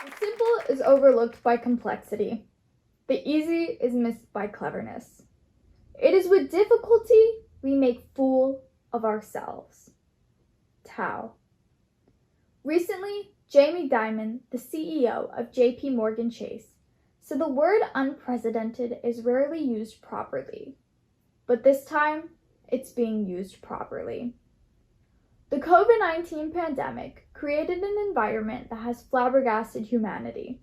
The simple is overlooked by complexity. The easy is missed by cleverness. It is with difficulty we make fool of ourselves. Tao. Recently, Jamie Dimon, the CEO of JP Morgan Chase, said the word unprecedented is rarely used properly, but this time it's being used properly. The COVID-19 pandemic created an environment that has flabbergasted humanity.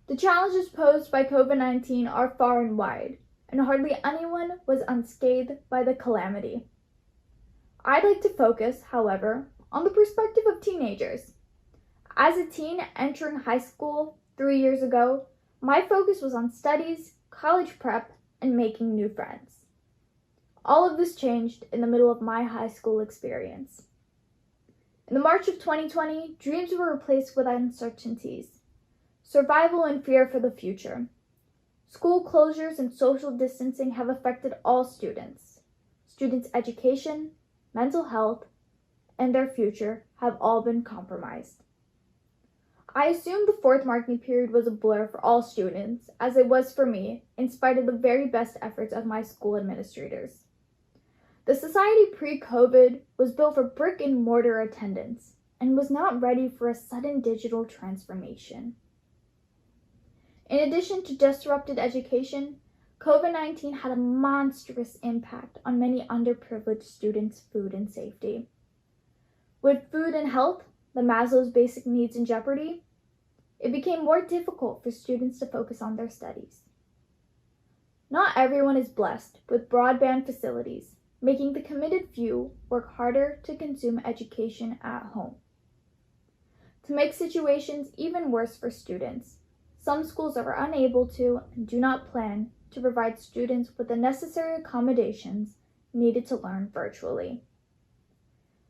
The challenges posed by COVID-19 are far and wide, and hardly anyone was unscathed by the calamity. I'd like to focus, however, on the perspective of teenagers. As a teen entering high school 3 years ago, my focus was on studies, college prep, and making new friends. All of this changed in the middle of my high school experience. In the March of 2020, dreams were replaced with uncertainties, survival and fear for the future. School closures and social distancing have affected all students. Students' education, mental health, and their future have all been compromised. I assumed the fourth marking period was a blur for all students, as it was for me, in spite of the very best efforts of my school administrators. The society pre-COVID was built for brick and mortar attendance and was not ready for a sudden digital transformation. In addition to disrupted education, COVID-19 had a monstrous impact on many underprivileged students' food and safety. With food and health, the Maslow's basic needs in jeopardy, it became more difficult for students to focus on their studies. Not everyone is blessed with broadband facilities, making the committed few work harder to consume education at home. To make situations even worse for students, some schools are unable to and do not plan to provide students with the necessary accommodations needed to learn virtually.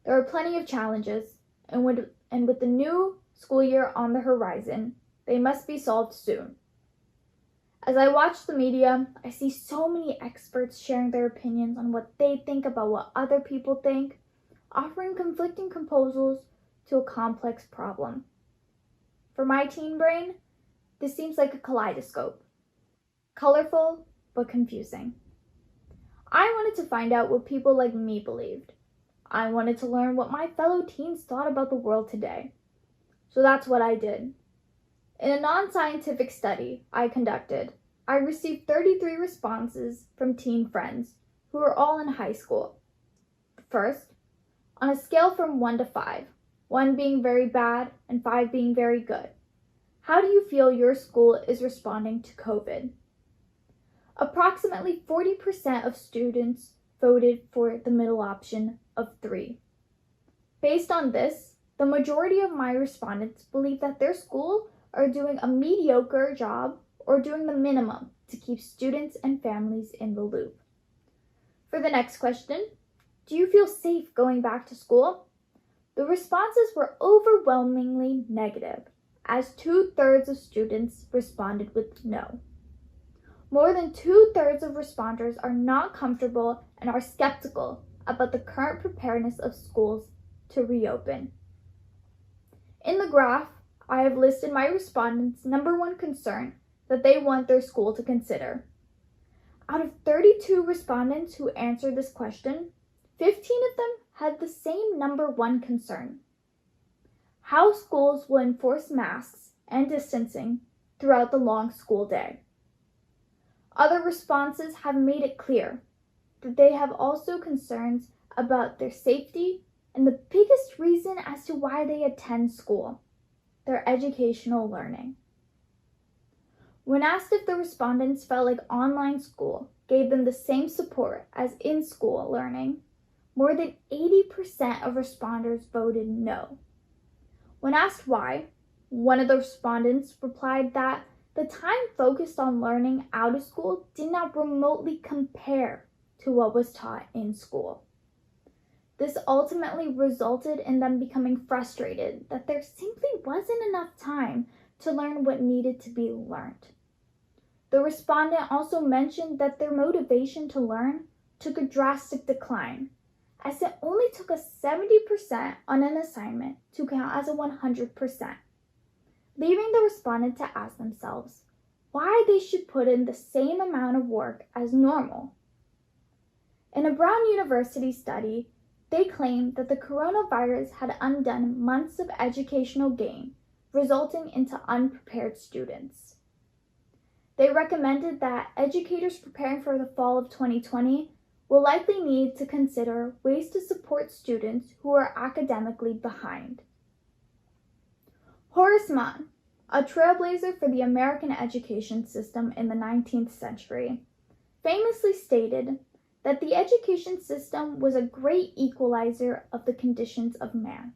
There are plenty of challenges, and with the new school year on the horizon, they must be solved soon. As I watch the media, I see so many experts sharing their opinions on what they think about what other people think, offering conflicting proposals to a complex problem. For my teen brain, this seems like a kaleidoscope. Colorful, but confusing. I wanted to find out what people like me believed. I wanted to learn what my fellow teens thought about the world today. So that's what I did. In a non-scientific study I conducted, I received 33 responses from teen friends who were all in high school. First, on a scale from 1 to 5, 1 being very bad and 5 being very good, how do you feel your school is responding to COVID? Approximately 40% of students voted for the middle option of 3. Based on this, the majority of my respondents believe that their school are doing a mediocre job or doing the minimum to keep students and families in the loop. For the next question, do you feel safe going back to school? The responses were overwhelmingly negative, as 2/3 of students responded with no. More than 2/3 of responders are not comfortable and are skeptical about the current preparedness of schools to reopen. In the graph, I have listed my respondents' number one concern that they want their school to consider. Out of 32 respondents who answered this question, 15 of them had the same number one concern: how schools will enforce masks and distancing throughout the long school day. Other responses have made it clear that they have also concerns about their safety and the biggest reason as to why they attend school, their educational learning. When asked if the respondents felt like online school gave them the same support as in-school learning, more than 80% of responders voted no. When asked why, one of the respondents replied that the time focused on learning out of school did not remotely compare to what was taught in school. This ultimately resulted in them becoming frustrated that there simply wasn't enough time to learn what needed to be learned. The respondent also mentioned that their motivation to learn took a drastic decline, as it only took a 70% on an assignment to count as a 100%. leaving the respondent to ask themselves why they should put in the same amount of work as normal. In a Brown University study, they claimed that the coronavirus had undone months of educational gain, resulting into unprepared students. They recommended that educators preparing for the fall of 2020 will likely need to consider ways to support students who are academically behind. Horace Mann, a trailblazer for the American education system in the 19th century, famously stated that the education system was a great equalizer of the conditions of man,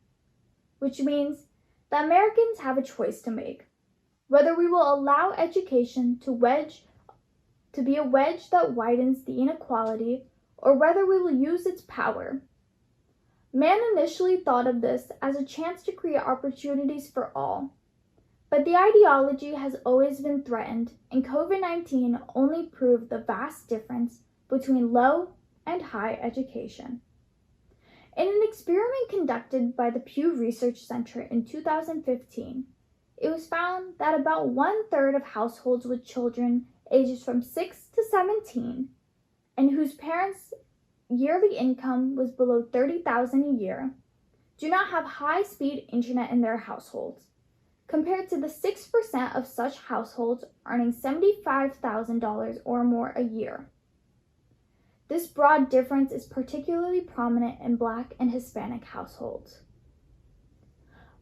which means that Americans have a choice to make, whether we will allow education to be a wedge that widens the inequality or whether we will use its power. Man initially thought of this as a chance to create opportunities for all, but the ideology has always been threatened, and COVID-19 only proved the vast difference between low and high education. In an experiment conducted by the Pew Research Center in 2015, it was found that about 1/3 of households with children ages from 6 to 17 and whose parents' yearly income was below $30,000 a year do not have high-speed internet in their households, compared to the 6% of such households earning $75,000 or more a year. This broad difference is particularly prominent in Black and Hispanic households.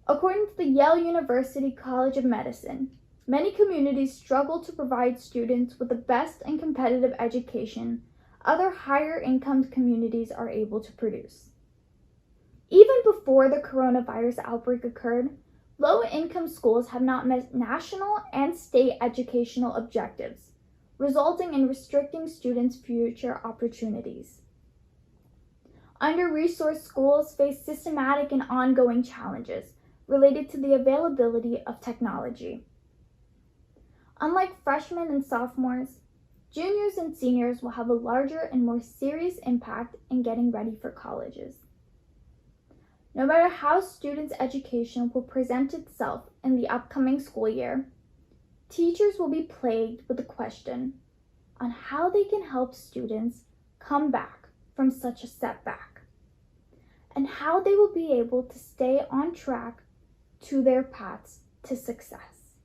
According to the Yale University College of Medicine, many communities struggle to provide students with the best and competitive education other higher income communities are able to produce. Even before the coronavirus outbreak occurred, low-income schools have not met national and state educational objectives, resulting in restricting students' future opportunities. Under-resourced schools face systematic and ongoing challenges related to the availability of technology. Unlike freshmen and sophomores, juniors and seniors will have a larger and more serious impact in getting ready for colleges. No matter how students' education will present itself in the upcoming school year, teachers will be plagued with the question on how they can help students come back from such a setback, and how they will be able to stay on track to their paths to success.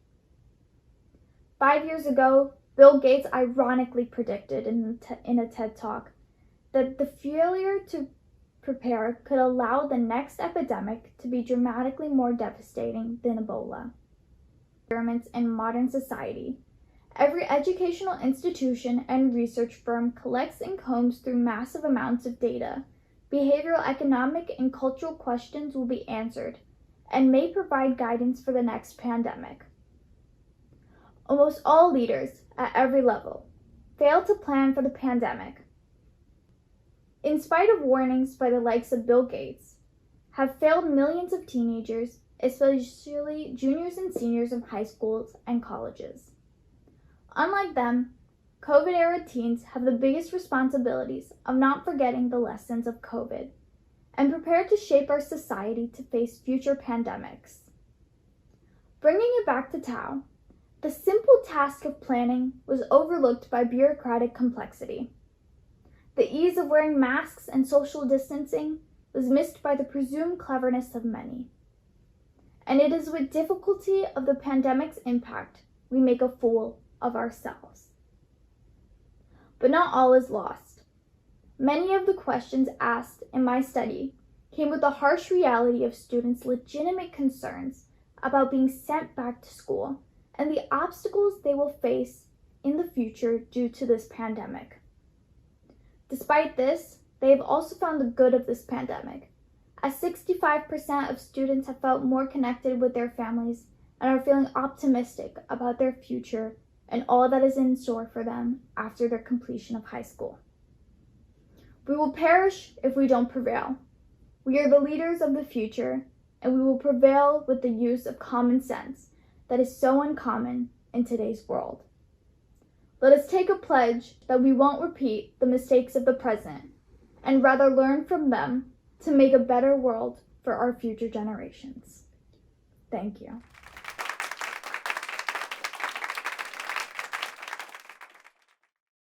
5 years ago, Bill Gates ironically predicted in a TED Talk that the failure to prepare could allow the next epidemic to be dramatically more devastating than Ebola. Experiments in modern society. Every educational institution and research firm collects and combs through massive amounts of data. Behavioral, economic, and cultural questions will be answered and may provide guidance for the next pandemic. Almost all leaders at every level failed to plan for the pandemic. In spite of warnings by the likes of Bill Gates, have failed millions of teenagers, especially juniors and seniors of high schools and colleges. Unlike them, COVID-era teens have the biggest responsibilities of not forgetting the lessons of COVID and prepared to shape our society to face future pandemics. Bringing it back to Tao, the simple task of planning was overlooked by bureaucratic complexity. The ease of wearing masks and social distancing was missed by the presumed cleverness of many. And it is with difficulty of the pandemic's impact we make a fool of ourselves. But not all is lost. Many of the questions asked in my study came with the harsh reality of students' legitimate concerns about being sent back to school and the obstacles they will face in the future due to this pandemic. Despite this, they have also found the good of this pandemic, as 65% of students have felt more connected with their families and are feeling optimistic about their future and all that is in store for them after their completion of high school. We will perish if we don't prevail. We are the leaders of the future, and we will prevail with the use of common sense that is so uncommon in today's world. Let us take a pledge that we won't repeat the mistakes of the present, and rather learn from them to make a better world for our future generations. Thank you.